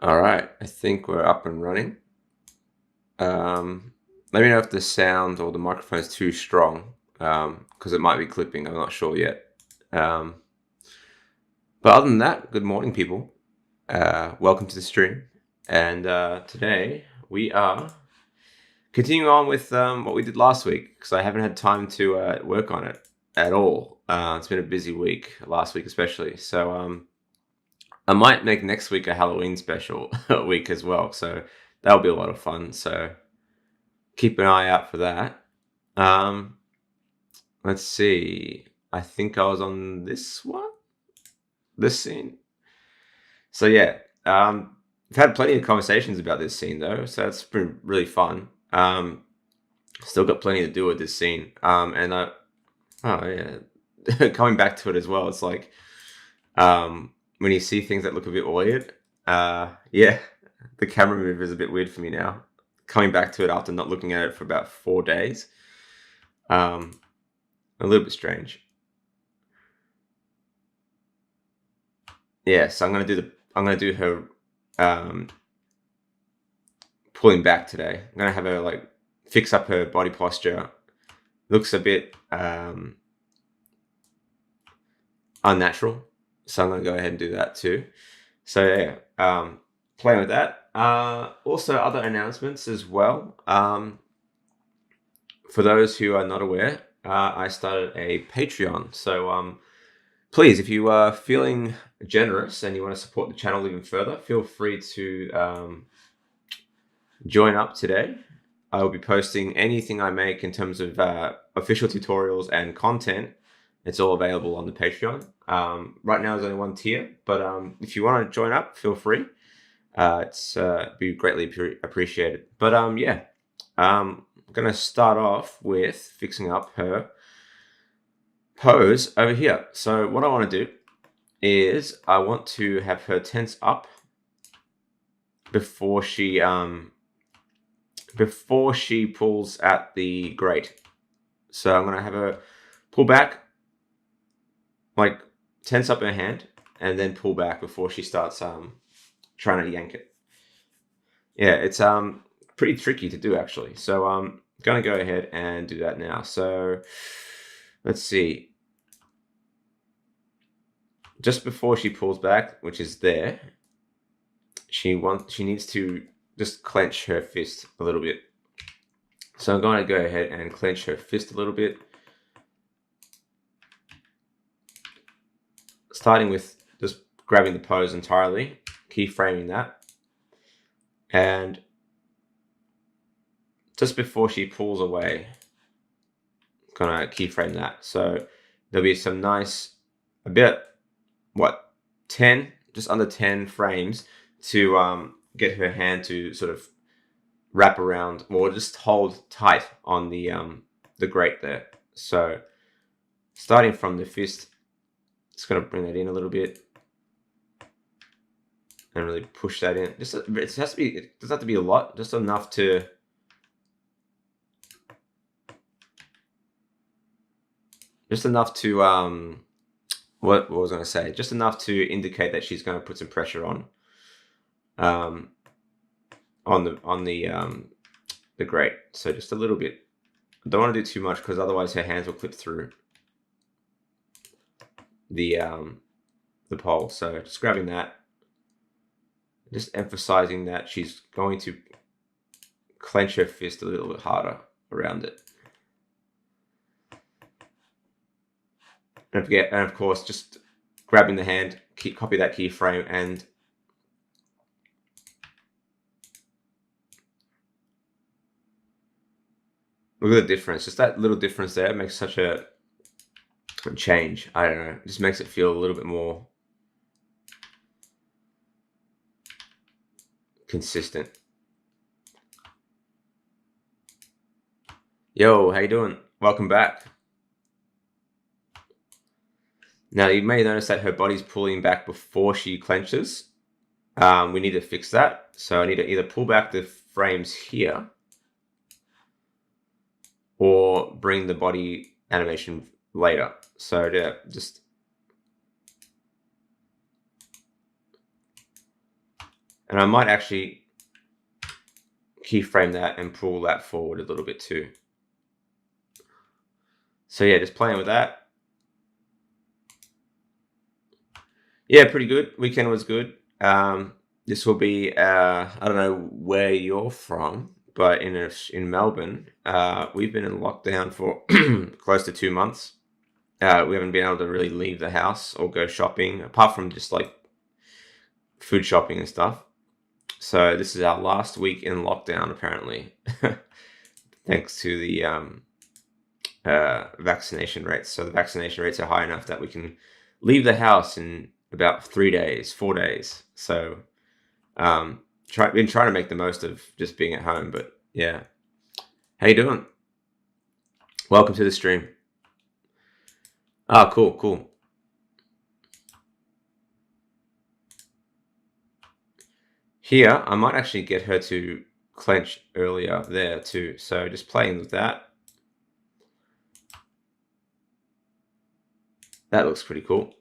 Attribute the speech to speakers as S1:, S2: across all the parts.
S1: All right, I think we're up and running. Let me know if the sound or the microphone is too strong, because it might be clipping. I'm not sure yet. Um, but other than that, good morning, people. Welcome to the stream. And today we are continuing on with what we did last week, because I haven't had time to work on it at all. It's been a busy week, last week especially. So I might make next week a Halloween special week as well. So that'll be a lot of fun. So keep an eye out for that. Um, let's see. I think I was on this scene. So yeah, I've had plenty of conversations about this scene though, so it's been really fun. Still got plenty to do with this scene. Oh yeah, coming back to it as well. It's like when you see things that look a bit weird. Yeah, the camera move is a bit weird for me now. Coming back to it after not looking at it for about 4 days. A little bit strange. Yeah, so I'm gonna do her pulling back today. I'm gonna have her like fix up her body posture. Looks a bit unnatural, so I'm gonna go ahead and do that too. So yeah, playing with that. Also, other announcements as well. For those who are not aware, I started a Patreon. So please, if you are feeling generous and you want to support the channel even further, feel free to join up today. I will be posting anything I make in terms of official tutorials and content. It's all available on the Patreon. Right now, there's only one tier, but if you want to join up, feel free. It's be greatly appreciated. But yeah, I'm gonna start off with fixing up her pose over here. So what I want to do is I want to have her tense up before she pulls at the grate. So I'm gonna have her pull back, like tense up her hand, and then pull back before she starts trying to yank it. Yeah, it's pretty tricky to do actually. So I'm gonna go ahead and do that now. So let's see. Just before she pulls back, which is there, she needs to just clench her fist a little bit. So I'm going to go ahead and clench her fist a little bit. Starting with just grabbing the pose entirely, keyframing that. And just before she pulls away, I'm going to keyframe that. So there'll be some nice, a bit, 10, just under 10 frames to get her hand to sort of wrap around or just hold tight on the grate there. So starting from the fist, just going to bring that in a little bit and really push that in. It doesn't have to be a lot, just enough to what was I going to say? Just enough to indicate that she's going to put some pressure on the grate. So just a little bit. I don't want to do too much because otherwise her hands will clip through the pole. So just grabbing that, just emphasizing that she's going to clench her fist a little bit harder around it. And of course, just grabbing the hand, copy that keyframe, and look at the difference. Just that little difference there makes such a change. I don't know. It just makes it feel a little bit more consistent. Yo, how you doing? Welcome back. Now, you may notice that her body's pulling back before she clenches. We need to fix that. So I need to either pull back the frames here or bring the body animation later. So yeah, just And I might actually keyframe that and pull that forward a little bit too. So yeah, just playing with that. Yeah, pretty good. Weekend was good. This will be I don't know where you're from, but in Melbourne, we've been in lockdown for close to 2 months. We haven't been able to really leave the house or go shopping, apart from just like food shopping and stuff. So this is our last week in lockdown, apparently, thanks to the vaccination rates. So the vaccination rates are high enough that we can leave the house in about 3 days, 4 days. So been trying to make the most of just being at home. But yeah, how you doing? Welcome to the stream. Ah, cool. Here, I might actually get her to clench earlier there too. So just playing with that. That looks pretty cool.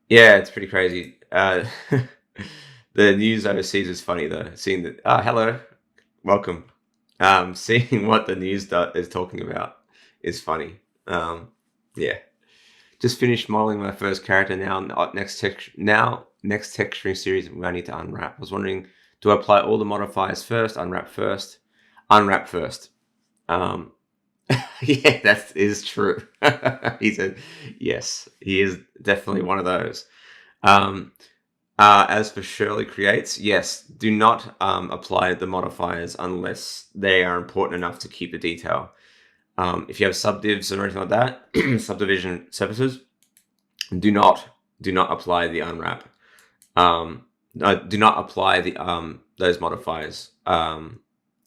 S1: Yeah, it's pretty crazy. The news overseas is funny though. Seeing that, hello, welcome. Seeing what the news is talking about is funny. Yeah, just finished modeling my first character. Now, next texturing series, I need to unwrap. I was wondering, do I apply all the modifiers first, unwrap first? Unwrap first. Yeah, that is true. He said, yes, he is definitely one of those. As for Shirley Creates, yes, do not apply the modifiers unless they are important enough to keep the detail. If you have subdivs or anything like that, subdivision surfaces, do not apply the unwrap. Do not apply the those modifiers.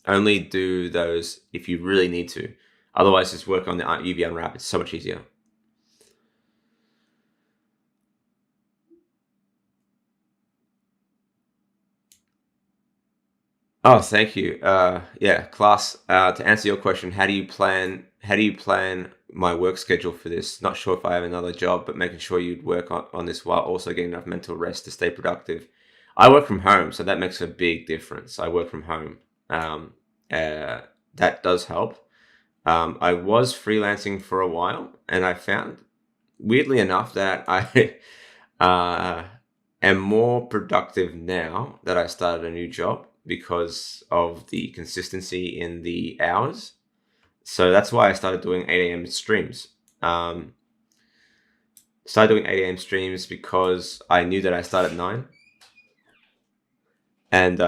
S1: Only do those if you really need to. Otherwise, just work on the UV unwrap. It's so much easier. Oh, thank you. Yeah, class. To answer your question, how do you plan my work schedule for this? Not sure if I have another job, but making sure you'd work on this while also getting enough mental rest to stay productive. I work from home, so that makes a big difference. I work from home. That does help. I was freelancing for a while, and I found, weirdly enough, that I am more productive now that I started a new job because of the consistency in the hours. So that's why I started doing 8 a.m. streams. Started doing 8 a.m. streams because I knew that I start at 9. And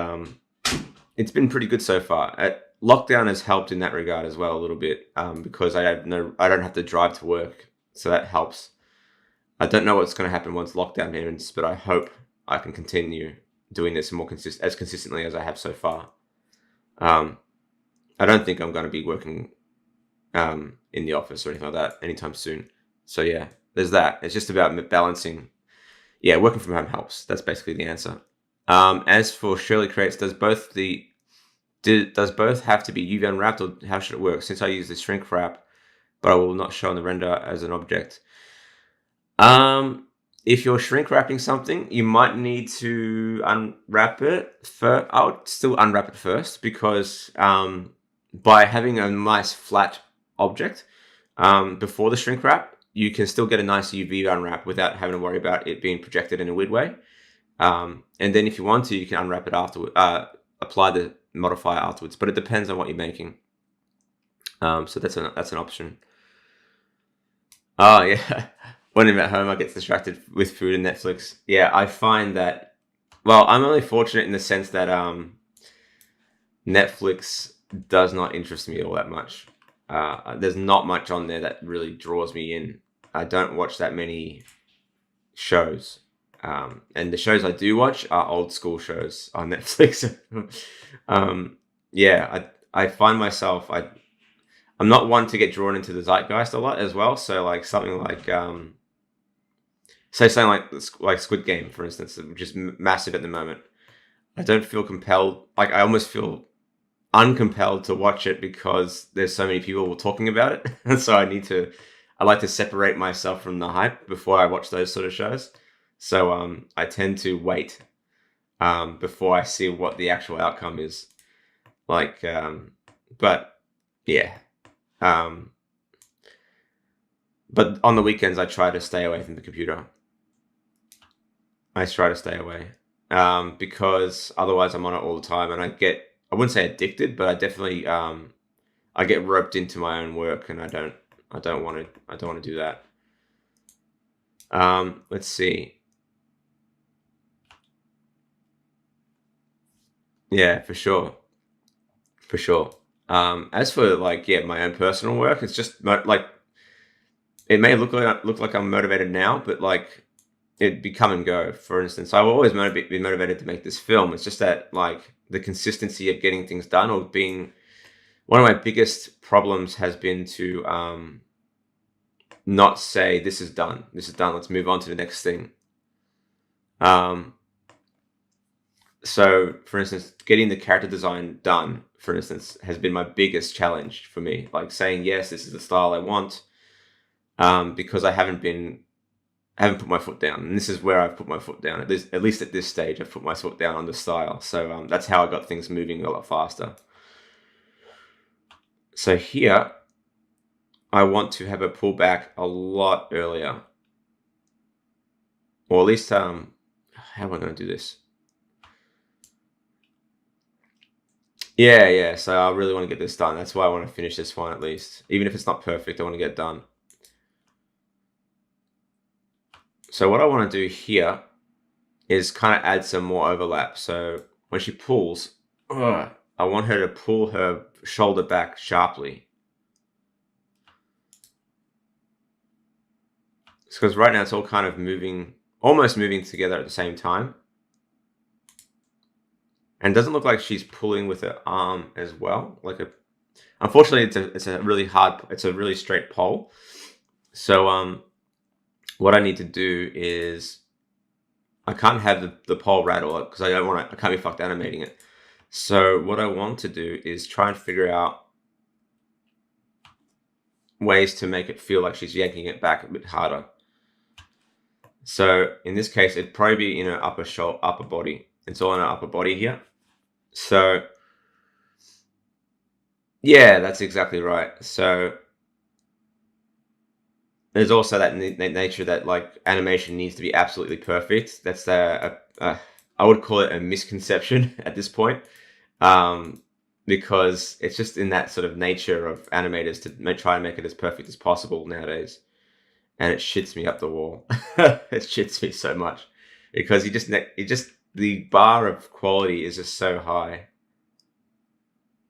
S1: it's been pretty good so far. Lockdown has helped in that regard as well a little bit, because I don't have to drive to work, so that helps. I don't know what's going to happen once lockdown ends, but I hope I can continue doing this as consistently as I have so far. I don't think I'm going to be working in the office or anything like that anytime soon. So yeah, there's that. It's just about balancing. Yeah, working from home helps. That's basically the answer. As for Shirley Creates, does both have to be UV unwrapped, or how should it work? Since I use the shrink wrap, but I will not show on the render as an object. If you're shrink wrapping something, you might need to unwrap it first. I would still unwrap it first, because by having a nice flat object before the shrink wrap, you can still get a nice UV unwrap without having to worry about it being projected in a weird way. And then if you want to, you can unwrap it afterward, apply the modifier afterwards, but it depends on what you're making. So that's an option. Oh yeah. When I'm at home, I get distracted with food and Netflix. Yeah, I find that, well, I'm only fortunate in the sense that Netflix does not interest me all that much. There's not much on there that really draws me in. I don't watch that many shows. And the shows I do watch are old school shows on Netflix. Yeah, I find myself, I'm not one to get drawn into the zeitgeist a lot as well. So like something like, say something like Squid Game, for instance, which is massive at the moment. I don't feel compelled. Like I almost feel uncompelled to watch it because there's so many people talking about it. And so I like to separate myself from the hype before I watch those sort of shows. So I tend to wait before I see what the actual outcome is. But yeah. But on the weekends, I try to stay away from the computer. I try to stay away because otherwise I'm on it all the time, and I wouldn't say addicted, but I definitely I get roped into my own work, and I don't want to do that. Let's see. Yeah, for sure. For sure. As for my own personal work, it's just like it may look like I'm motivated now, but like it'd be come and go. For instance, I will always be motivated to make this film. It's just that like the consistency of getting things done, or being one of my biggest problems has been to not say this is done. This is done. Let's move on to the next thing. So, for instance, getting the character design done, for instance, has been my biggest challenge for me. Like saying, yes, this is the style I want, because I haven't put my foot down. And this is where I've put my foot down. At least at this stage, I've put my foot down on the style. So that's how I got things moving a lot faster. So here, I want to have a pullback a lot earlier. Or at least, how am I going to do this? Yeah. So I really want to get this done. That's why I want to finish this one at least. Even if it's not perfect, I want to get it done. So what I want to do here is kind of add some more overlap. So when she pulls, I want her to pull her shoulder back sharply. Because right now it's all kind of almost moving together at the same time. And it doesn't look like she's pulling with her arm as well. Unfortunately, it's a really straight pole. So what I need to do is I can't have the pole rattle because I can't be fucked animating it. So what I want to do is try and figure out ways to make it feel like she's yanking it back a bit harder. So in this case, it'd probably be in her upper body. It's all in her upper body here. So yeah, that's exactly right. So there's also that nature that like animation needs to be absolutely perfect. That's I would call it a misconception at this point, because it's just in that sort of nature of animators to try and make it as perfect as possible nowadays, and it shits me up the wall. It shits me so much because the bar of quality is just so high.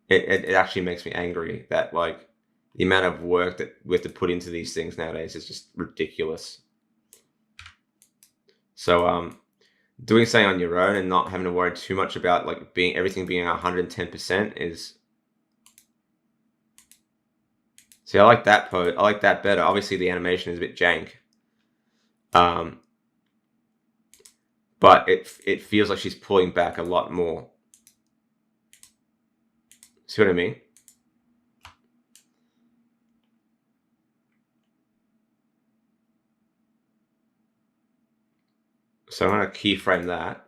S1: It actually makes me angry that like the amount of work that we have to put into these things nowadays is just ridiculous. So doing something on your own and not having to worry too much about like everything being 110% is. See, I like that I like that better. Obviously, the animation is a bit jank. But it feels like she's pulling back a lot more. See what I mean? So I'm going to keyframe that.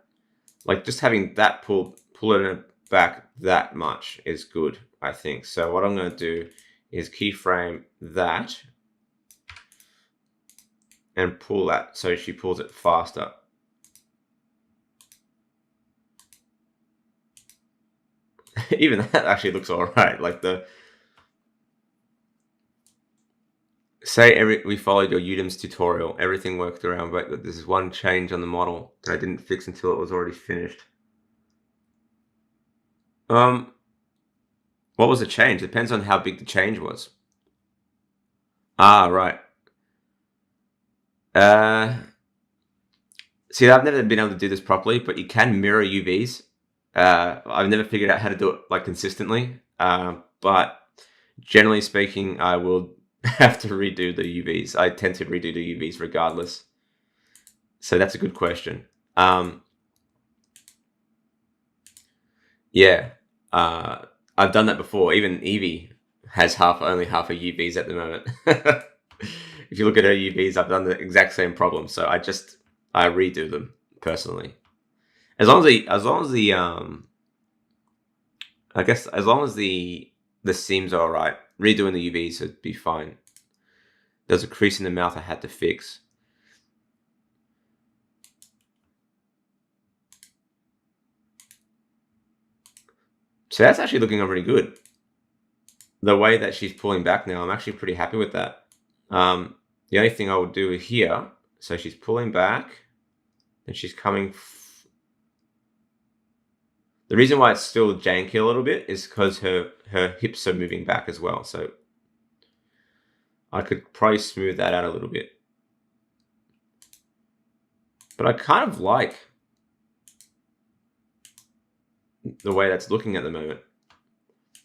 S1: Like just having that pulling it back that much is good, I think. So what I'm going to do is keyframe that and pull that so she pulls it faster. Even that actually looks all right. Like we followed your Udem's tutorial. Everything worked around, but this is one change on the model that I didn't fix until it was already finished. What was the change? Depends on how big the change was. Right. See, I've never been able to do this properly, but you can mirror UVs. I've never figured out how to do it like consistently. But generally speaking, I will have to redo the UVs. I tend to redo the UVs regardless. So that's a good question. Yeah. I've done that before. Even Evie has only half her UVs at the moment. If you look at her UVs, I've done the exact same problem. So I just I redo them personally. As long as the I guess as long as the seams are alright, redoing the UVs would be fine. There's a crease in the mouth I had to fix. So that's actually looking really good. The way that she's pulling back now, I'm actually pretty happy with that. The only thing I would do here, so she's pulling back, and she's coming. The reason why it's still janky a little bit is because her hips are moving back as well. So I could probably smooth that out a little bit. But I kind of like the way that's looking at the moment.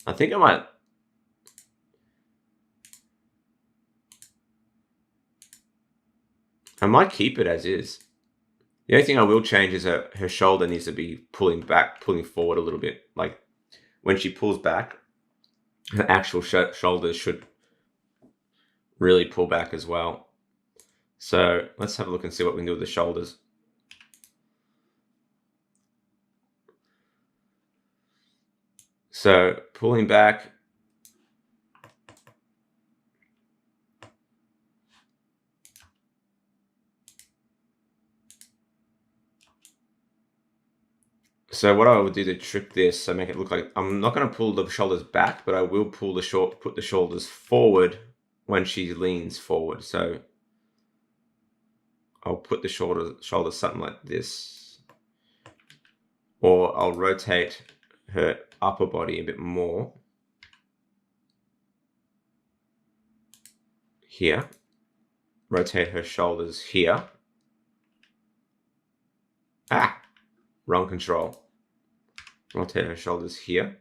S1: I think I might keep it as is. The only thing I will change is her shoulder needs to be pulling forward a little bit. Like when she pulls back, her actual shoulders should really pull back as well. So let's have a look and see what we can do with the shoulders. So pulling back. So what I would do to trick this, so make it look like, I'm not going to pull the shoulders back, but I will put the shoulders forward when she leans forward. So I'll put the shoulders something like this, or I'll rotate her upper body a bit more here. Rotate her shoulders here. Wrong control. Rotate her shoulders here.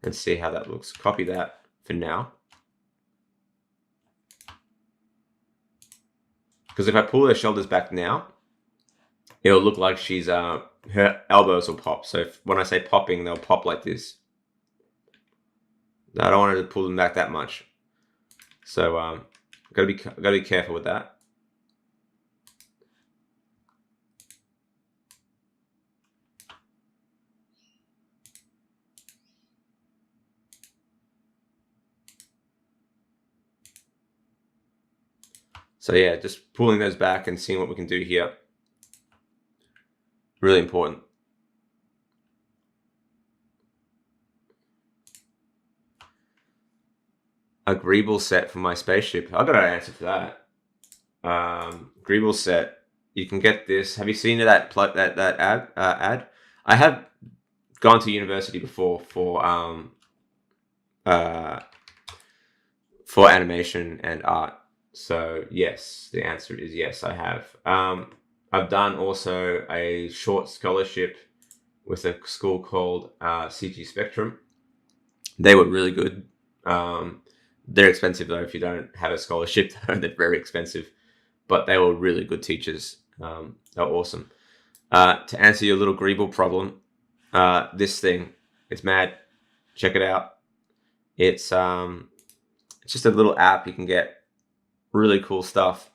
S1: And see how that looks. Copy that for now. Because if I pull her shoulders back now, it'll look like she's, her elbows will pop. So when I say popping, they'll pop like this. I don't want her to pull them back that much. So gotta be careful with that. So yeah, just pulling those back and seeing what we can do here. Really important. A greeble set for my spaceship. I got an answer for that. Greeble set. You can get this. Have you seen that ad? I have gone to university before for animation and art. So yes, the answer is yes, I have. I've done also a short scholarship with a school called CG Spectrum. They were really good. They're expensive though. If you don't have a scholarship, they're very expensive. But they were really good teachers. They were awesome. To answer your little greeble problem, this thing, it's mad. Check it out. It's just a little app you can get. Really cool stuff.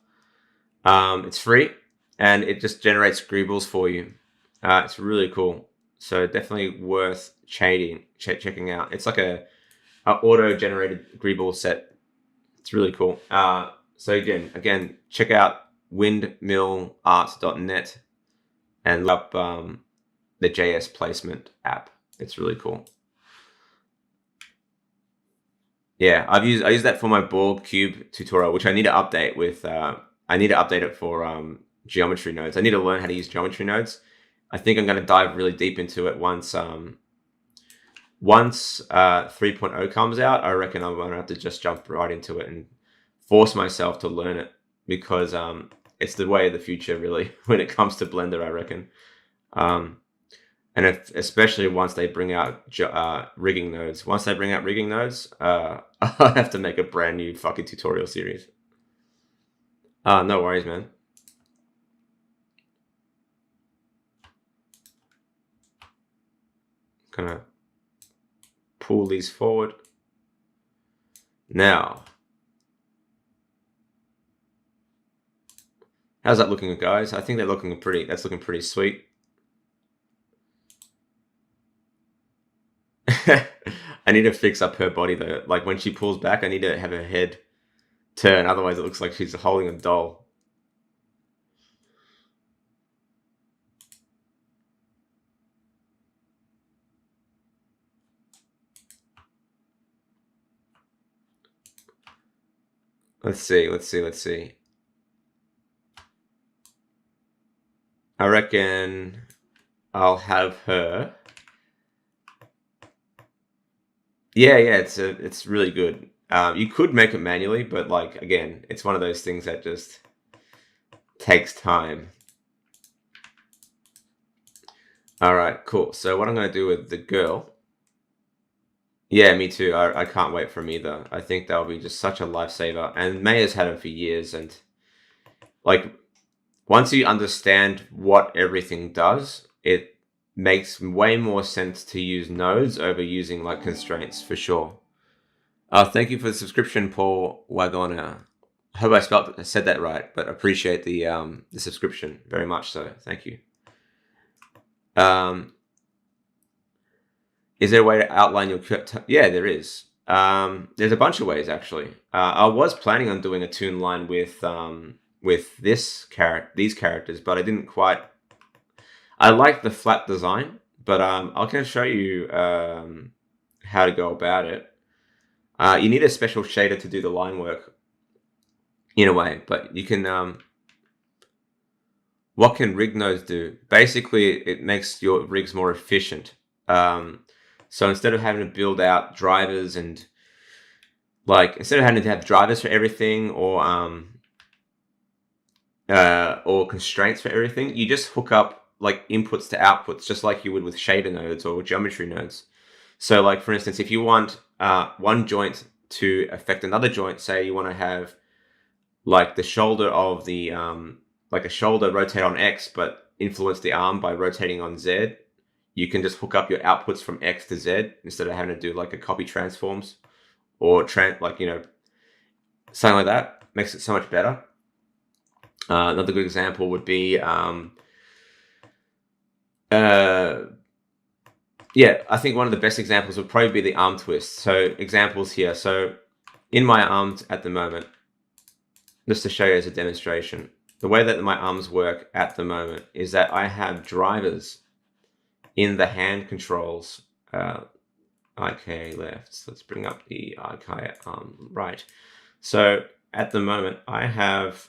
S1: It's free and it just generates greebles for you. It's really cool. So definitely worth checking out. It's like a auto-generated greeble set. It's really cool. So again, check out windmillarts.net and look up the JS placement app. It's really cool. Yeah, I use that for my Borg cube tutorial, which I need to update with. I need to update it for geometry nodes. I need to learn how to use geometry nodes. I think I'm going to dive really deep into it once 3.0 comes out. I reckon I'm going to have to just jump right into it and force myself to learn it because it's the way of the future, really, when it comes to Blender, I reckon. And especially once they bring out rigging nodes. Once they bring out rigging nodes, I have to make a brand new fucking tutorial series. No worries, man. Gonna pull these forward. Now, How's that looking, guys? I think that's looking pretty sweet. I need to fix up her body though. Like when she pulls back, I need to have her head turn. Otherwise, it looks like she's holding a doll. Let's see. I reckon I'll have her. Yeah, it's really good. You could make it manually, but like again, it's one of those things that just takes time. All right, cool. So what I'm going to do with the girl. Yeah, me too. I can't wait for them either. I think that'll be just such a lifesaver. And Maya's had them for years, and like once you understand what everything does, it makes way more sense to use nodes over using like constraints for sure. Thank you for the subscription, Paul Wagona. I hope I said that right, but appreciate the subscription very much. So thank you. Is there a way to outline your? Yeah, there is. There's a bunch of ways actually. I was planning on doing a toon line with these characters, but I didn't quite. I like the flat design, but I can show you how to go about it. You need a special shader to do the line work, in a way, but you can. What can rig nodes do? Basically, it makes your rigs more efficient. So instead of having to build out drivers and instead of having to have drivers for everything or constraints for everything, you just hook up like inputs to outputs, just like you would with shader nodes or geometry nodes. So like, for instance, if you want one joint to affect another joint, say you want to have like the shoulder of the like a shoulder rotate on X, but influence the arm by rotating on Z, you can just hook up your outputs from X to Z instead of having to do like a copy transforms or something like that. Makes it so much better. Another good example would be, yeah, I think one of the best examples would probably be the arm twist. So examples here. So in my arms at the moment, just to show you as a demonstration, the way that my arms work at the moment is that I have drivers in the hand controls, IK left. So let's bring up the IK right. So at the moment, I have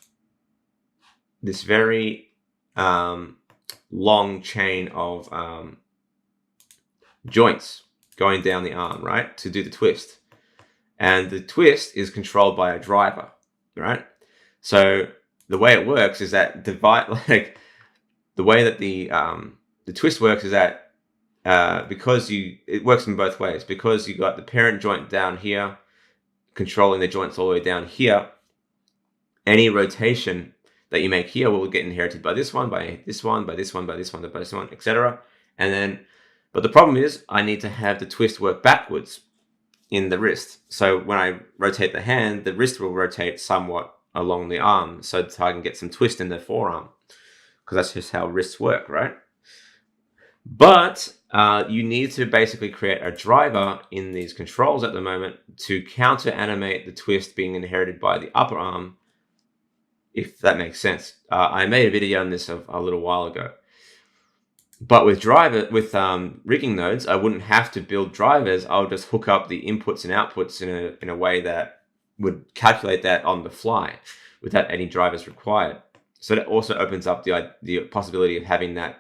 S1: this very long chain of joints going down the arm, right, to do the twist. And the twist is controlled by a driver, right? So the way it works is that the way that the twist works is that because it works in both ways. Because you got the parent joint down here controlling the joints all the way down here, any rotation that you make here will get inherited by this one, by this one, by this one, by this one, by this one, etc. And then, but the problem is I need to have the twist work backwards in the wrist. So when I rotate the hand, the wrist will rotate somewhat along the arm, so I can get some twist in the forearm, because that's just how wrists work, right? But you need to basically create a driver in these controls at the moment to counter animate the twist being inherited by the upper arm, if that makes sense. I made a video on this a little while ago. But with rigging nodes, I wouldn't have to build drivers. I'll just hook up the inputs and outputs in a way that would calculate that on the fly without any drivers required. So that also opens up the possibility of having that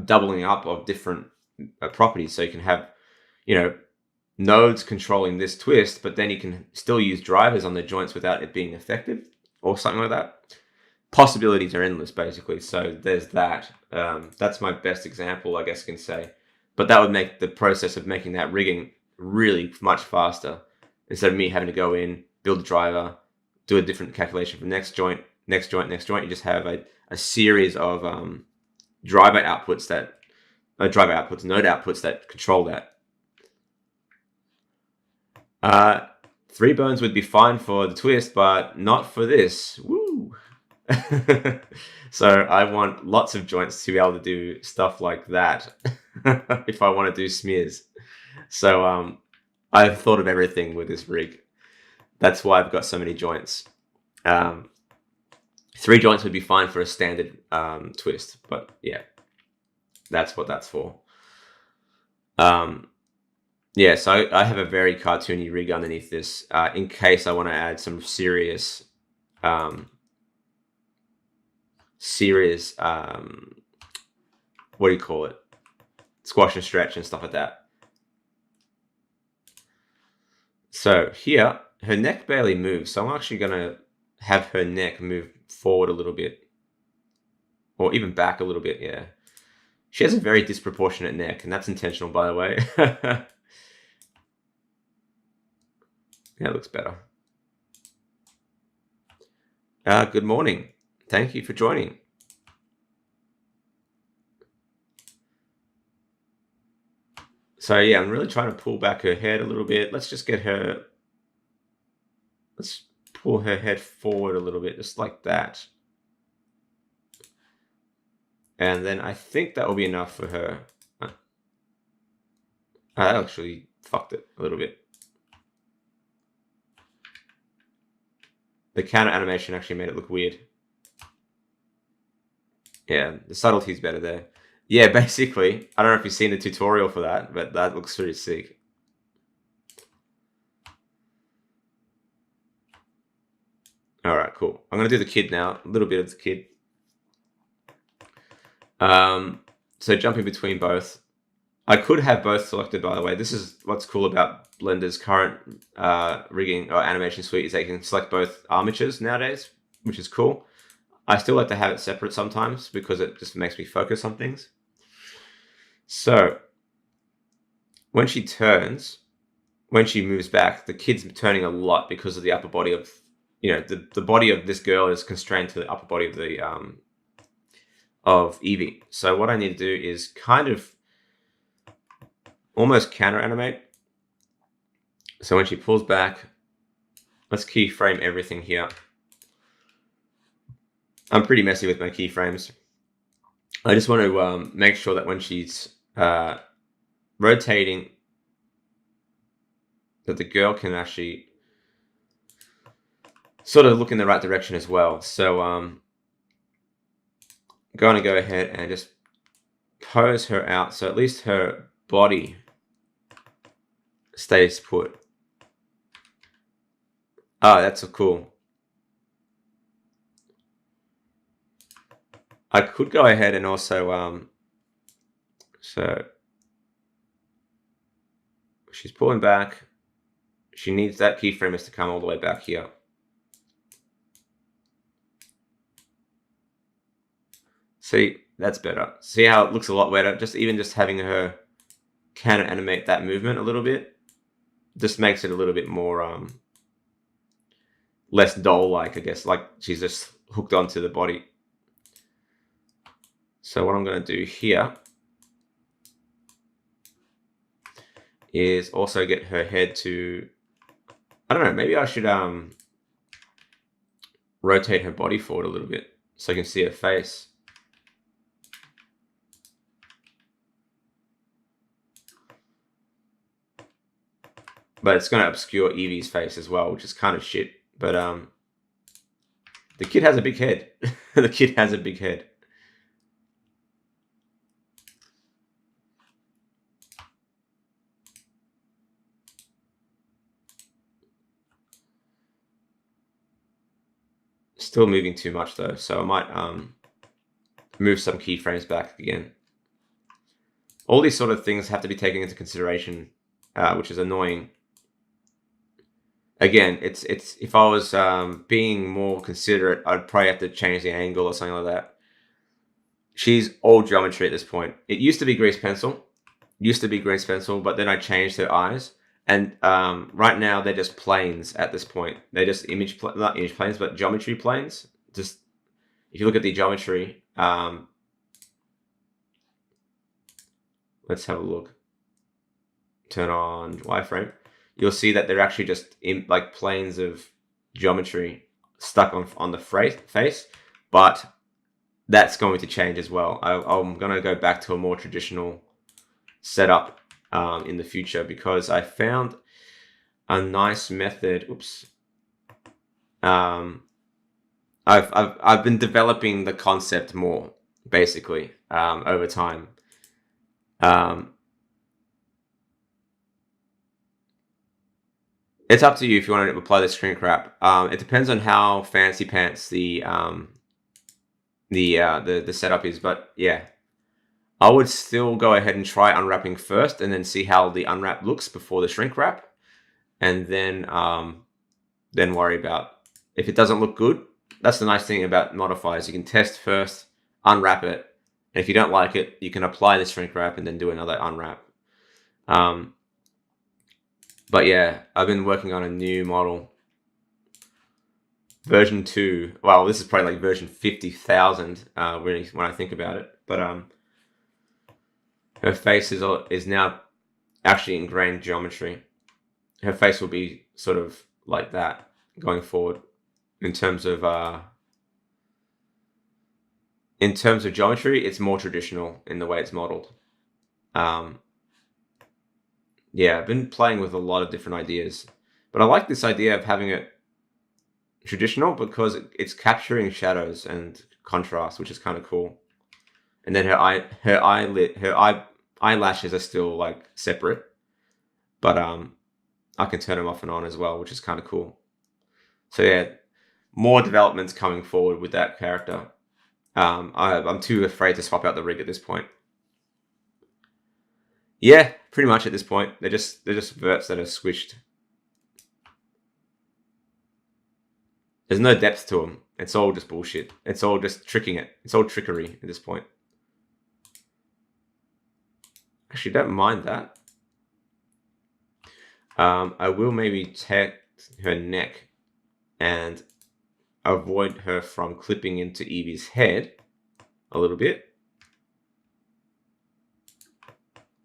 S1: doubling up of different properties. So you can have, nodes controlling this twist, but then you can still use drivers on the joints without it being effective or something like that. Possibilities are endless, basically. So there's that. That's my best example, I guess you can say. But that would make the process of making that rigging really much faster. Instead of me having to go in, build a driver, do a different calculation for next joint, you just have a series of node outputs that control that. 3 bones would be fine for the twist, but not for this. Woo! So I want lots of joints to be able to do stuff like that if I want to do smears. So I've thought of everything with this rig. That's why I've got so many joints. 3 joints would be fine for a standard twist, but yeah, that's what that's for. Yeah, so I have a very cartoony rig underneath this in case I want to add some serious what do you call it? Squash and stretch and stuff like that. So here, her neck barely moves, so I'm actually going to have her neck move forward a little bit. Or even back a little bit, yeah. She has a very disproportionate neck, and that's intentional, by the way. Yeah, it looks better. Good morning. Thank you for joining. So yeah, I'm really trying to pull back her head a little bit. Let's pull her head forward a little bit, just like that. And then I think that will be enough for her. I actually fucked it a little bit. The counter animation actually made it look weird. Yeah, the subtlety's better there. Yeah, basically, I don't know if you've seen the tutorial for that, but that looks pretty sick. All right, cool. I'm gonna do the kid now. A little bit of the kid. So jumping between both. I could have both selected, by the way. This is what's cool about Blender's current rigging or animation suite is they can select both armatures nowadays, which is cool. I still like to have it separate sometimes because it just makes me focus on things. So when she moves back, the kid's turning a lot because of the upper body of, the body of this girl is constrained to the upper body of the of Evie. So what I need to do is kind of almost counter animate. So when she pulls back, let's keyframe everything here. I'm pretty messy with my keyframes. I just want to make sure that when she's rotating, that the girl can actually sort of look in the right direction as well. So I'm going to go ahead and just pose her out so at least her body stays put. Oh, that's so cool. I could go ahead and also so she's pulling back. She needs that keyframe is to come all the way back here. See, that's better. See how it looks a lot better? Just having her counter animate that movement a little bit just makes it a little bit more less doll-like, I guess, like she's just hooked onto the body. So what I'm going to do here is also get her head to, I don't know, maybe I should rotate her body forward a little bit so you can see her face. But it's going to obscure Evie's face as well, which is kind of shit. But the kid has a big head. The kid has a big head. Still moving too much though, so I might move some keyframes back again. All these sort of things have to be taken into consideration, which is annoying. Again, it's if I was being more considerate, I'd probably have to change the angle or something like that. She's all geometry at this point. It used to be grease pencil, but then I changed her eyes. And right now they're just planes at this point. They're just not image planes, but geometry planes. Just if you look at the geometry, let's have a look. Turn on wireframe. You'll see that they're actually just in like planes of geometry stuck on the face. but that's going to change as well. I'm going to go back to a more traditional setup in the future, because I found a nice method. Oops. I've been developing the concept more, basically, over time. It's up to you if you want to apply the shrink wrap. It depends on how fancy pants the setup is, but yeah, I would still go ahead and try unwrapping first, and then see how the unwrap looks before the shrink wrap, and then worry about if it doesn't look good. That's the nice thing about modifiers. You can test first, unwrap it, and if you don't like it, you can apply the shrink wrap and then do another unwrap. But yeah, I've been working on a new model. Version 2. Well, this is probably like version 50,000 really, when I think about it. But her face is now actually ingrained geometry. Her face will be sort of like that going forward in terms of geometry. It's more traditional in the way it's modeled. Yeah, I've been playing with a lot of different ideas, but I like this idea of having it traditional because it's capturing shadows and contrast, which is kind of cool. And then her eyelashes are still like separate, but I can turn them off and on as well, which is kind of cool. So yeah, more developments coming forward with that character. I'm too afraid to swap out the rig at this point. Yeah, pretty much at this point. They're just verts that are squished. There's no depth to them. It's all just bullshit. It's all just tricking it. It's all trickery at this point. Actually, don't mind that. I will maybe take her neck and avoid her from clipping into Evie's head a little bit.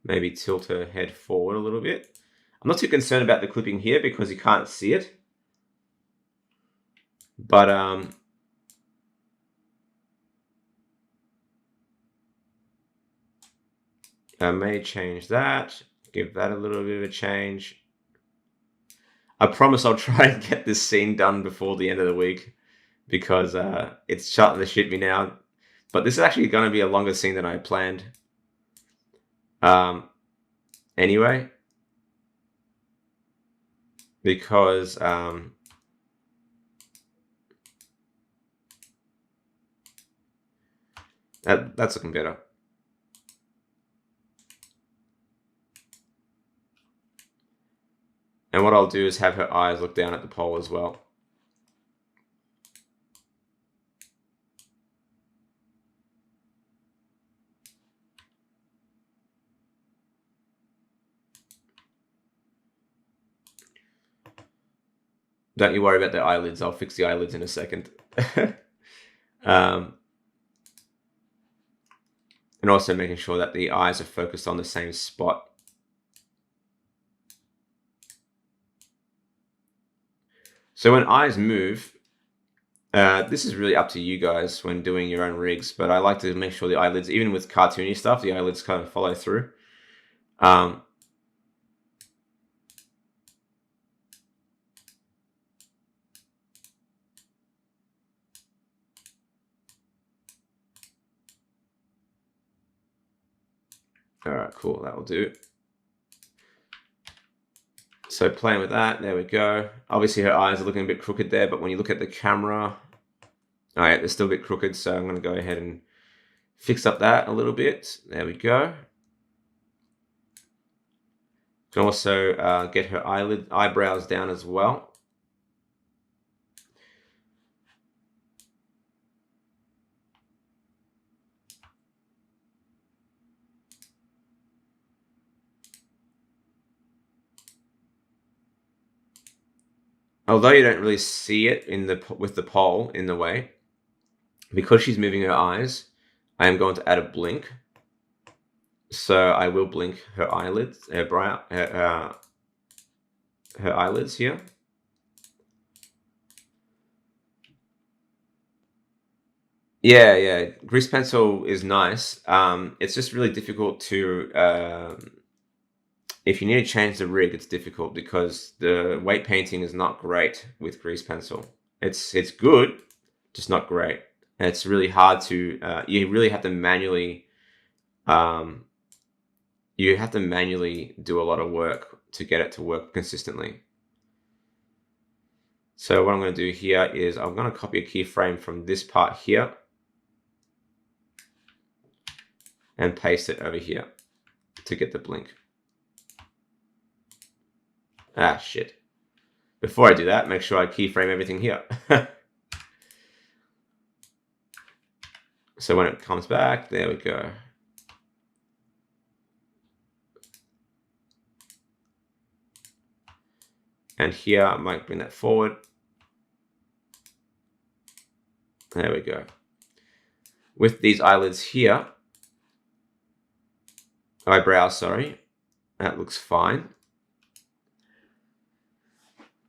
S1: Maybe tilt her head forward a little bit. I'm not too concerned about the clipping here because you can't see it. But I may change that. Give that a little bit of a change. I promise I'll try and get this scene done before the end of the week, because it's starting to shit me now. But this is actually going to be a longer scene than I planned. Anyway, because that's looking better. And what I'll do is have her eyes look down at the pole as well. Don't you worry about the eyelids. I'll fix the eyelids in a second. And also making sure that the eyes are focused on the same spot. So when eyes move, this is really up to you guys when doing your own rigs, but I like to make sure the eyelids, even with cartoony stuff, the eyelids kind of follow through. All right, cool, that will do. So playing with that, there we go. Obviously her eyes are looking a bit crooked there, but when you look at the camera, all right, they're still a bit crooked, so I'm going to go ahead and fix up that a little bit. There we go. Can also get her eyebrows down as well. Although you don't really see it with the pole in the way, because she's moving her eyes, I am going to add a blink. So I will blink her eyelids, her eyelids here. Yeah. Grease pencil is nice. It's just really difficult to if you need to change the rig, it's difficult because the weight painting is not great with grease pencil. It's good, just not great. And it's really hard to you really have to manually um, do a lot of work to get it to work consistently. So what I'm going to do here is I'm going to copy a keyframe from this part here and paste it over here to get the blink. Ah, shit. Before I do that, make sure I keyframe everything here. So when it comes back, there we go. And here, I might bring that forward. There we go. With these eyelids here, eyebrows, sorry, that looks fine.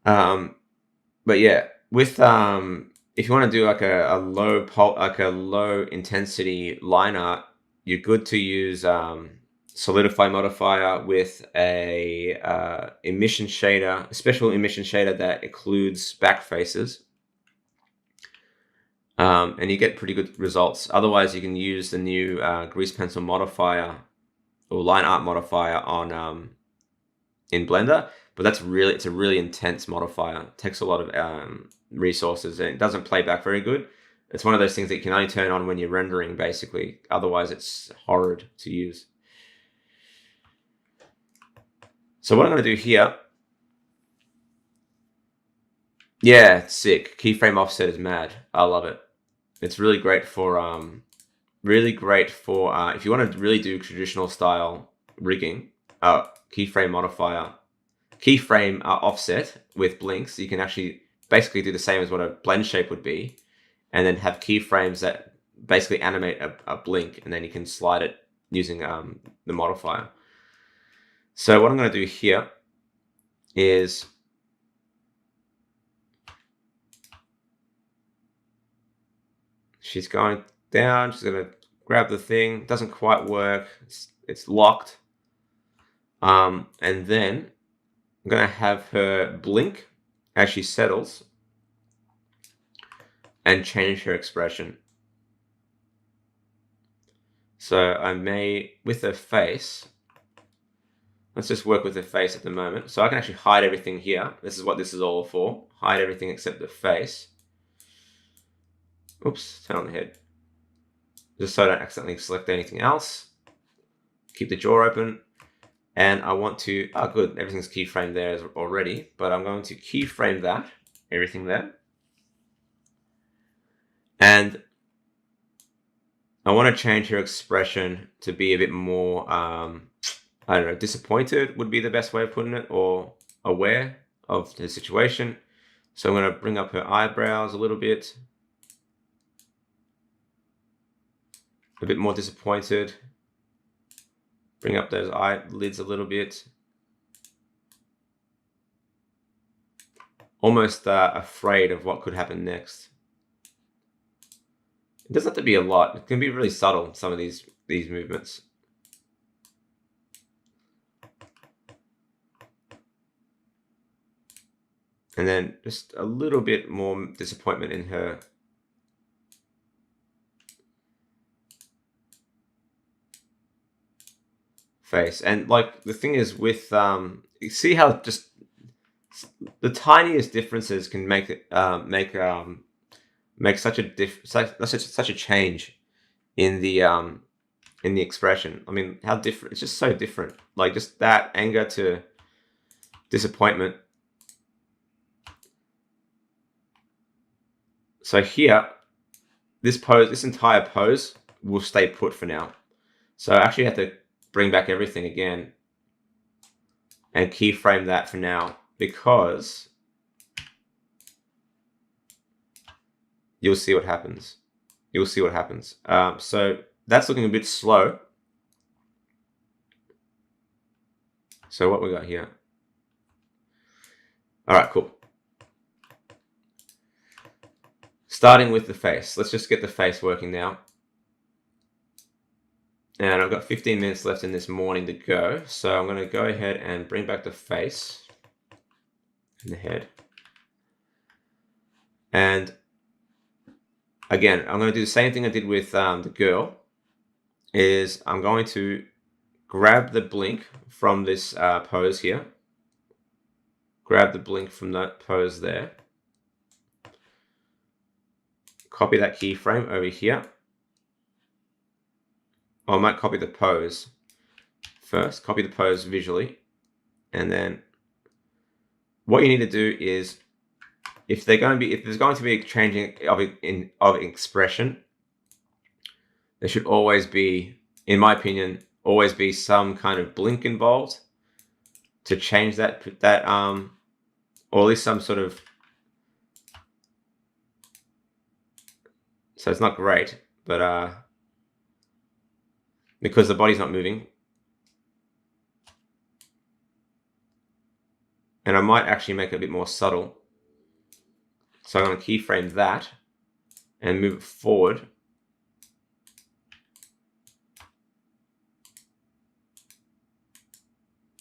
S1: But yeah, with if you want to do like a low intensity line art, you're good to use solidify modifier with a emission shader, a special emission shader that includes back faces. And you get pretty good results. Otherwise, you can use the new grease pencil modifier or line art modifier on in Blender, but it's a really intense modifier. It takes a lot of resources and it doesn't play back very good. It's one of those things that you can only turn on when you're rendering, basically. Otherwise, it's horrid to use. So what I'm going to do here, yeah, it's sick. Keyframe offset is mad. I love it. It's really great for if you want to really do traditional style rigging. Keyframe modifier, keyframe offset with blinks. You can actually basically do the same as what a blend shape would be, and then have keyframes that basically animate a blink, and then you can slide it using the modifier. So what I'm going to do here is she's going down. She's going to grab the thing. Doesn't quite work. It's locked. And then I'm going to have her blink as she settles and change her expression. So I may, with her face, let's just work with her face at the moment. So I can actually hide everything here. This is what this is all for. Hide everything except the face. Oops, turn on the head. Just so I don't accidentally select anything else. Keep the jaw open. And I want to, oh good, everything's keyframed there already, but I'm going to keyframe that, everything there. And I want to change her expression to be a bit more, I don't know, disappointed would be the best way of putting it, or aware of the situation. So I'm going to bring up her eyebrows a little bit. A bit more disappointed. Bring up those eyelids a little bit. Almost afraid of what could happen next. It doesn't have to be a lot. It can be really subtle, some of these movements. And then just a little bit more disappointment in her face. And like the thing is with you see how just the tiniest differences can make it make such a change in the expression. I mean, how different, it's just so different. Like just that anger to disappointment. So here, this entire pose will stay put for now. So I actually have to bring back everything again and keyframe that for now, because you'll see what happens. You'll see what happens. So that's looking a bit slow. So what we got here? All right, cool. starting with the face. Let's just get the face working now. And I've got 15 minutes left in this morning to go. So I'm going to go ahead and bring back the face and the head. And again, I'm going to do the same thing I did with the girl. Is I'm going to grab the blink from this pose here. Grab the blink from that pose there. Copy that keyframe over here. Or I might copy the pose first. Copy the pose visually. And then what you need to do is, if there's going to be a changing of expression, there should always be, in my opinion, always be some kind of blink involved to change that or at least some sort of. So it's not great, but because the body's not moving. And I might actually make it a bit more subtle. So I'm going to keyframe that and move it forward.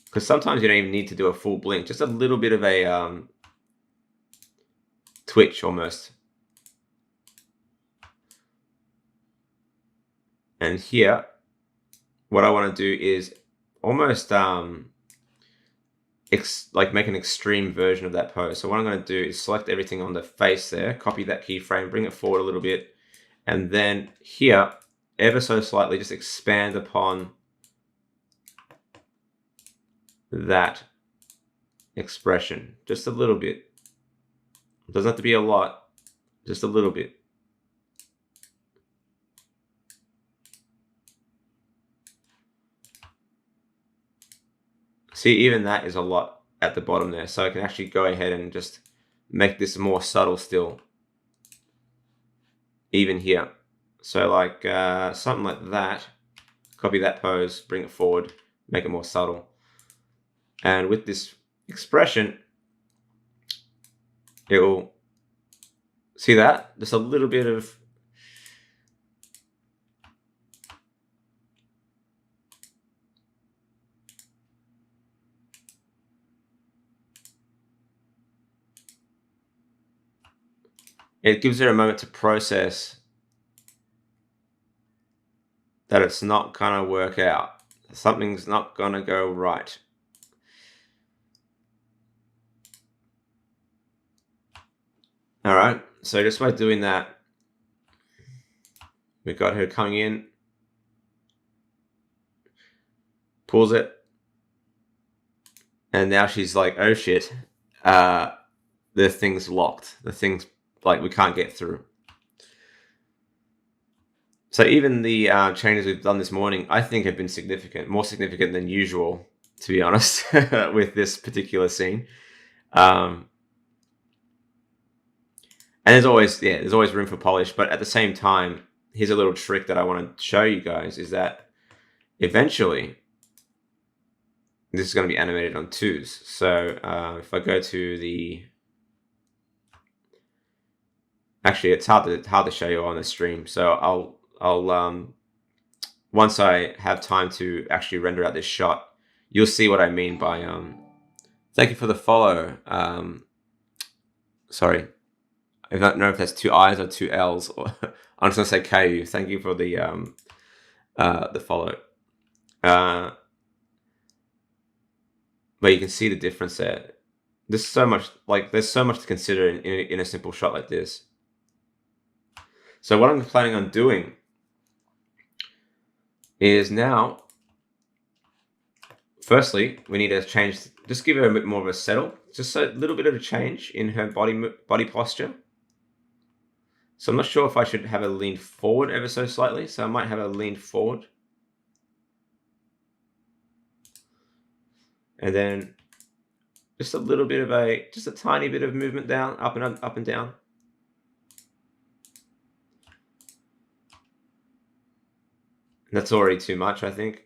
S1: Because sometimes you don't even need to do a full blink, just a little bit of a twitch almost. And here, what I want to do is almost like make an extreme version of that pose. So what I'm going to do is select everything on the face there, copy that keyframe, bring it forward a little bit, and then here, ever so slightly, just expand upon that expression, just a little bit. It doesn't have to be a lot, just a little bit. See, even that is a lot at the bottom there. So I can actually go ahead and just make this more subtle still. Even here. So like something like that. Copy that pose, bring it forward, make it more subtle. And with this expression, it will, see that? Just a little bit of, it gives her a moment to process that it's not gonna work out. Something's not gonna go right. All right, so just by doing that, we've got her coming in, pulls it, and now she's like, oh shit, the thing's locked. The thing's like, we can't get through. So even the changes we've done this morning, I think have been significant, more significant than usual, to be honest, with this particular scene. And there's always room for polish, but at the same time, here's a little trick that I want to show you guys, is that eventually this is going to be animated on 2s. So if I go to the, actually it's hard to show you on the stream, so I'll once I have time to actually render out this shot, you'll see what I mean by thank you for the follow. Sorry, I don't know if that's 2 I's or 2 L's, or I'm just gonna say KU. Thank you for the follow. But you can see the difference there. There's so much to consider in a simple shot like this. So what I'm planning on doing is now, firstly, we need to change, just give her a bit more of a settle, just a little bit of a change in her body posture. So I'm not sure if I should have her lean forward ever so slightly, so I might have her lean forward. And then just a little bit of just a tiny bit of movement down, up and down. That's already too much, I think.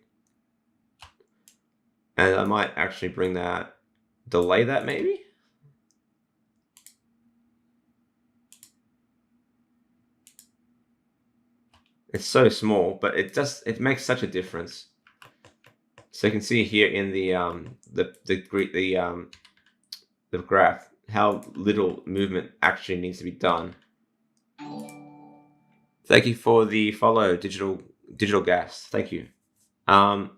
S1: And I might actually delay that maybe. It's so small, but it makes such a difference. So you can see here in the graph how little movement actually needs to be done. Thank you for the follow, digital gas. Thank you. So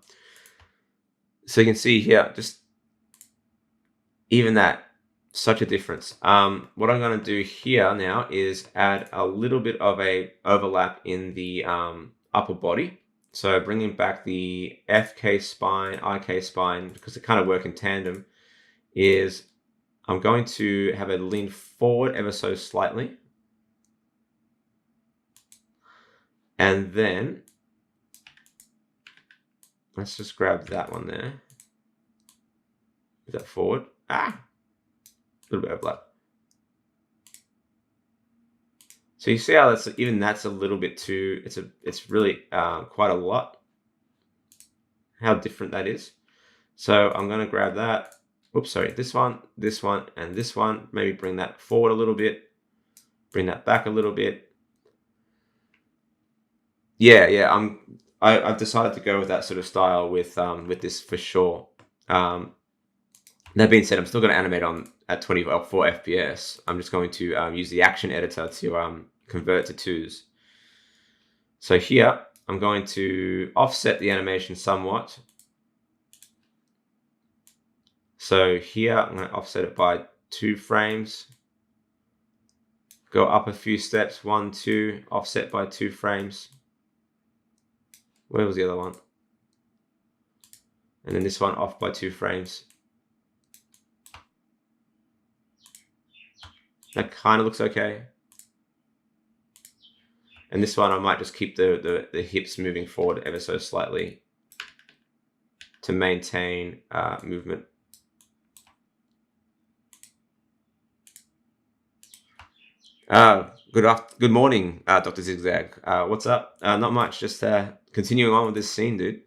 S1: you can see here, just even that, such a difference. What I'm going to do here now is add a little bit of a overlap in the upper body. So bringing back the FK spine, IK spine, because they kind of work in tandem, is I'm going to have it lean forward ever so slightly. And then let's just grab that one there. Is that forward? A little bit of overlap. So you see how that's a little bit too. It's really quite a lot. How different that is. So I'm going to grab that. Oops, sorry. This one, and this one. Maybe bring that forward a little bit. Bring that back a little bit. Yeah. I've decided to go with that sort of style with this for sure. That being said, I'm still going to animate on at 24 FPS. I'm just going to use the action editor to convert to 2s. So here, I'm going to offset the animation somewhat. So here, I'm going to offset it by 2 frames. Go up a few steps, 1, 2, offset by 2 frames. Where was the other one? And then this one off by 2 frames. That kind of looks okay. And this one, I might just keep the hips moving forward ever so slightly to maintain movement. Good morning, Dr. Zigzag. What's up? Not much, just continuing on with this scene, dude.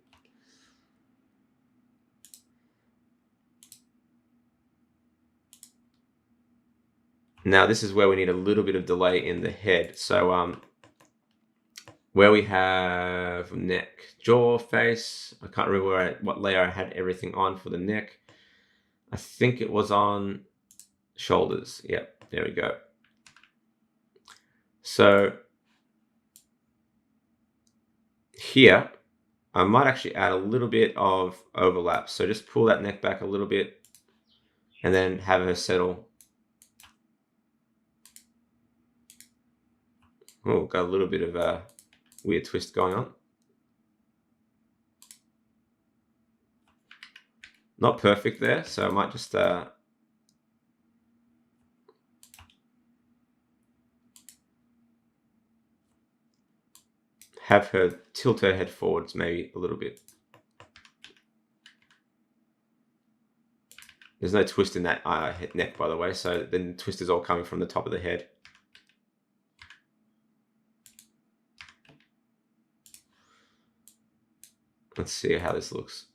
S1: Now, this is where we need a little bit of delay in the head. So, where we have neck, jaw, face. I can't remember what layer I had everything on for the neck. I think it was on shoulders. Yep, there we go. So here, I might actually add a little bit of overlap. So just pull that neck back a little bit and then have her settle. Oh, got a little bit of a weird twist going on. Not perfect there, so I might just have her tilt her head forwards maybe a little bit. There's no twist in that neck, by the way, so then the twist is all coming from the top of the head. Let's see how this looks.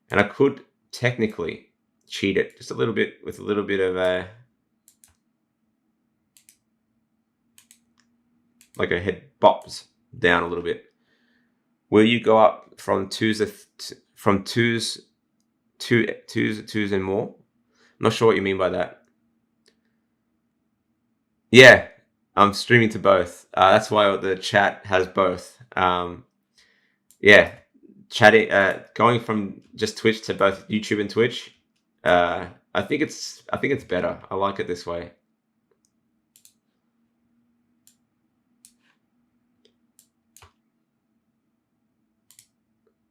S1: And I could technically cheat it just a little bit with a little bit of like a head bops down a little bit. Will you go up from twos and more? I'm not sure what you mean by that. Yeah, I'm streaming to both. That's why the chat has both. Yeah, chatting, going from just Twitch to both YouTube and Twitch. I think it's better. I like it this way.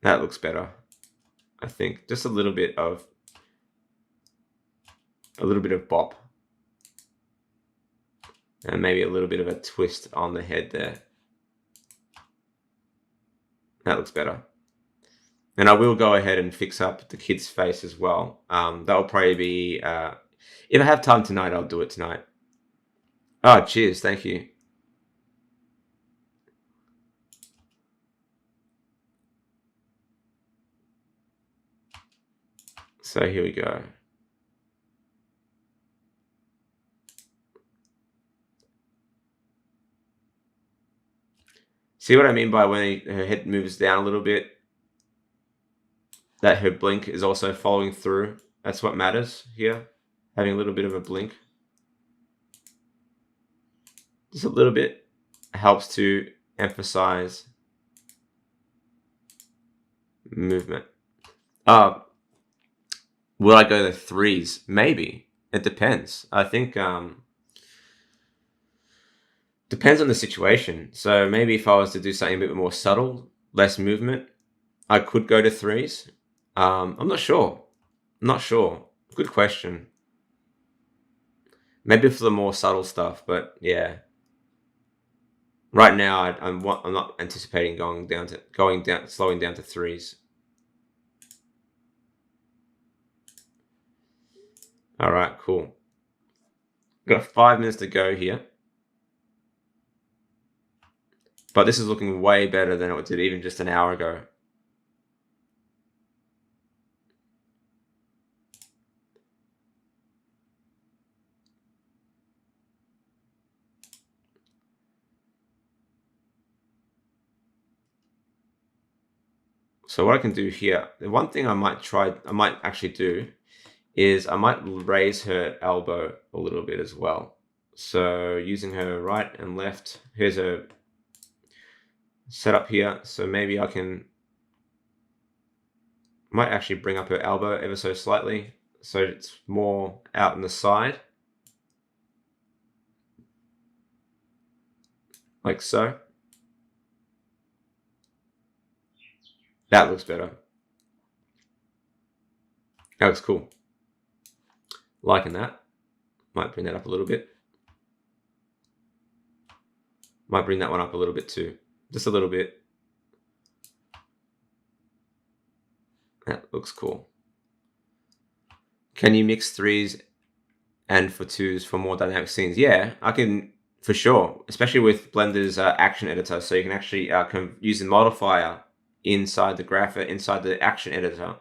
S1: That looks better. I think just a little bit of bop. And maybe a little bit of a twist on the head there. That looks better. And I will go ahead and fix up the kid's face as well. That'll probably be, if I have time tonight, I'll do it tonight. Oh, cheers. Thank you. So here we go. See what I mean by when her head moves down a little bit, that her blink is also following through. That's what matters here, having a little bit of a blink. Just a little bit helps to emphasize movement. Will I go the threes? Maybe. It depends. I think depends on the situation. So maybe if I was to do something a bit more subtle, less movement, I could go to threes. I'm not sure. Not sure. Good question. Maybe for the more subtle stuff, but yeah. Right now, I'm not anticipating slowing down to threes. All right, cool. Got 5 minutes to go here. But this is looking way better than it did even just an hour ago. So what I can do here, the one thing I might actually do is I might raise her elbow a little bit as well. So using her right and left, here's a setup here. So maybe I might actually bring up her elbow ever so slightly, so it's more out on the side, like so. That looks better. That looks cool. Liking that. Might bring that up a little bit. Might bring that one up a little bit too. Just a little bit. That looks cool. Can you mix threes and for twos for more dynamic scenes? Yeah, I can for sure, especially with Blender's action editor. So you can actually use the modifier inside the action editor.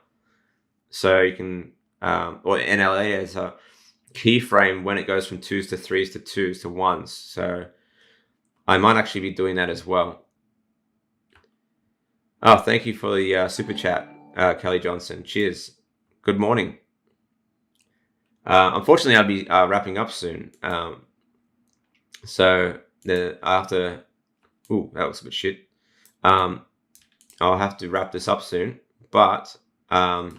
S1: So you can, or NLA as a keyframe when it goes from twos to threes to twos to ones. So I might actually be doing that as well. Oh, thank you for the super chat, Kelly Johnson. Cheers. Good morning. Unfortunately, I'll be wrapping up soon. So after, ooh, that looks a bit shit. I'll have to wrap this up soon, but I'll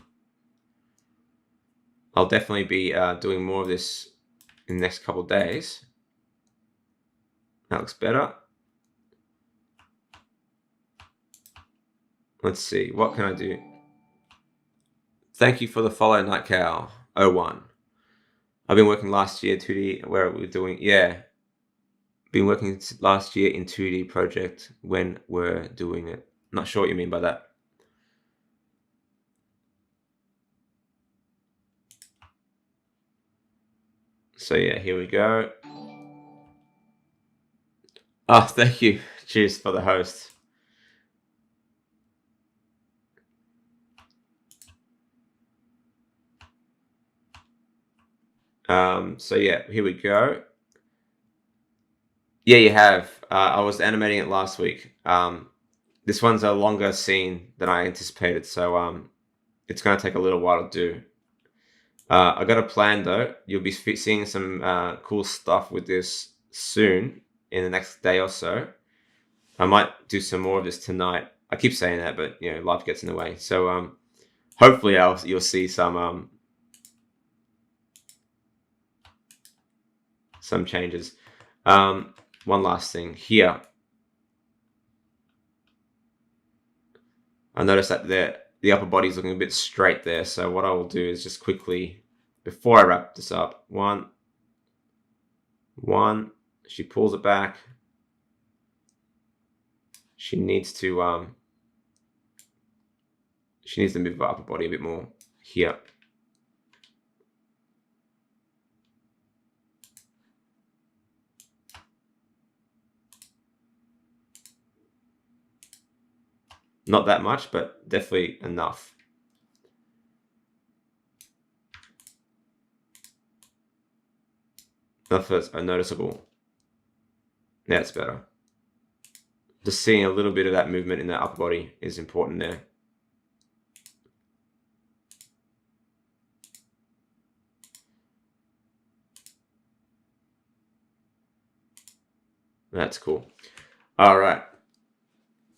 S1: definitely be doing more of this in the next couple of days. That looks better. Let's see, what can I do? Thank you for the follow, Nightcow 01. I've been working last year 2D where we're doing, yeah. Been working last year in 2D project when we're doing it. Not sure what you mean by that. So yeah, here we go. Oh, thank you. Cheers for the host. So yeah, here we go. Yeah, you have. I was animating it last week. This one's a longer scene than I anticipated, so it's going to take a little while to do. I got a plan though. You'll be seeing some cool stuff with this soon in the next day or so. I might do some more of this tonight. I keep saying that, but you know, life gets in the way. So hopefully you'll see some changes. One last thing here. I noticed that the upper body is looking a bit straight there. So what I will do is just quickly, before I wrap this up, one, she pulls it back. She needs to move her upper body a bit more here. Not that much, but definitely enough. Enough that's noticeable. That's better. just seeing a little bit of that movement in the upper body is important there. That's cool. All right.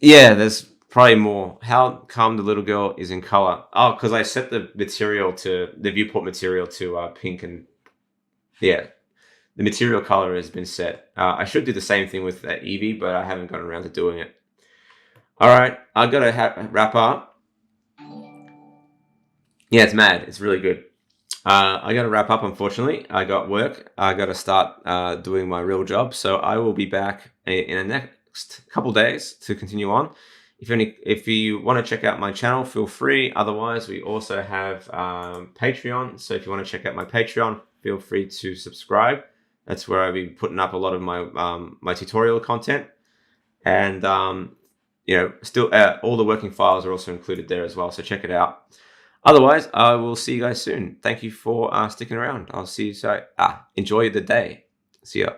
S1: Yeah, there's probably more. How calm the little girl is in color. Oh, because I set the viewport material to pink, and yeah, the material color has been set. I should do the same thing with that Eevee, but I haven't gotten around to doing it. All right, I gotta wrap up. Yeah, it's mad. It's really good. I gotta wrap up. Unfortunately, I got work. I gotta start doing my real job. So I will be back in the next couple days to continue on. If you want to check out my channel, feel free. Otherwise, we also have Patreon. So if you want to check out my Patreon, feel free to subscribe. That's where I'll be putting up a lot of my my tutorial content, and still all the working files are also included there as well. So check it out. Otherwise, I will see you guys soon. Thank you for sticking around. I'll see you. Enjoy the day. See ya.